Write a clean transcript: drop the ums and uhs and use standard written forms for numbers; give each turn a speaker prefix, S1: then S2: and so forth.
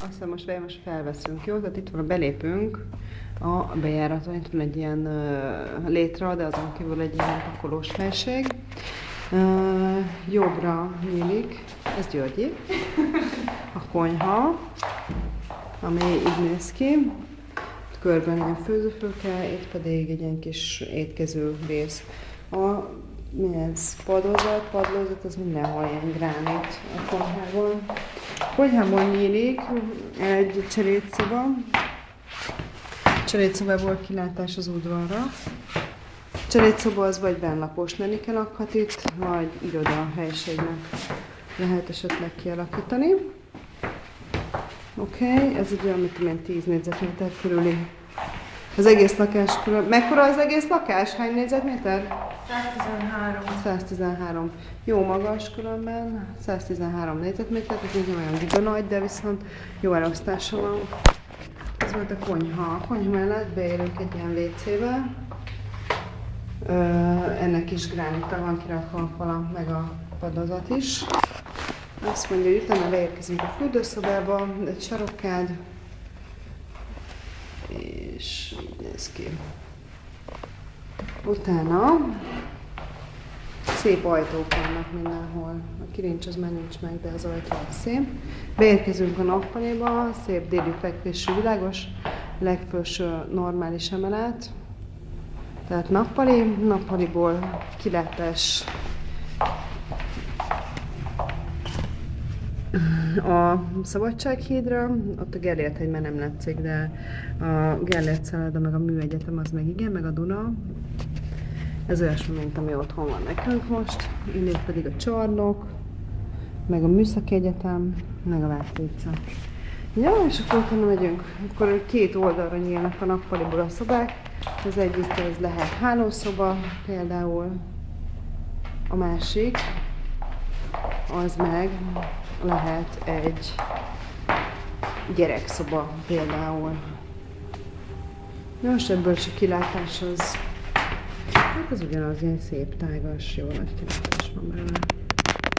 S1: Aztán most felveszünk, jó? Tehát itt van a belépünk a bejáraton, itt van egy ilyen létre, de azon kívül egy ilyen pakolós helység. Jobbra nyílik, ez Györgyi, a konyha, ami így néz ki. Körben ilyen főzőfőke, itt pedig egy ilyen kis étkező rész. Mi ez? Padlózat, az mindenhol ilyen gránit a konyhában. A konyhában nyílik egy cselédszoba. Cselédszobából kilátás az udvarra. Cselédszoba az vagy bennlapos nenike lakhat itt, vagy iroda helységnek lehet esetleg kialakítani. Oké, ez egy olyan, mint 10 négyzetméter körüli. Az egész lakás körül. Mekkora az egész lakás? Hány négyzetméter?
S2: 113.
S1: 113. Jó magas különben, 113 négyzetméter, ez nem olyan giga nagy, de viszont jó elosztása van. Ez volt a konyha. A konyha mellett beérünk egy ilyen WC-vel. Ennek is gránita van kirakva a fala, meg a padlózat is. Azt mondja, hogy utána beérkezünk a fürdőszobába, egy sarokkád, és így néz ki. Utána szép ajtók vannak mindenhol. A kirincs az már nincs meg, de az ajtó szép. Beérkezünk a nappaliba, szép déli fekvésű, világos, legfelső normális emelet. Tehát nappaliból kilátás a Szabadsághídra, ott a Gellért hegy már nem látszik, de a Gellért szálloda, meg a Műegyetem az meg igen, meg a Duna. Ez olyasmi, mint ami otthon van nekünk most. Innét pedig a Csarnok, meg a Műszaki Egyetem, meg a Váci utca. Ja, és akkor utána megyünk. Akkor két oldalra nyílnak a nappaliból a szobák. Az egyik ez lehet hálószoba például, a másik az meg lehet egy gyerekszoba például. Most ebből csak kilátás az, hát az ugyanaz, ilyen szép, tágas, jó nagy kilátás van belőle.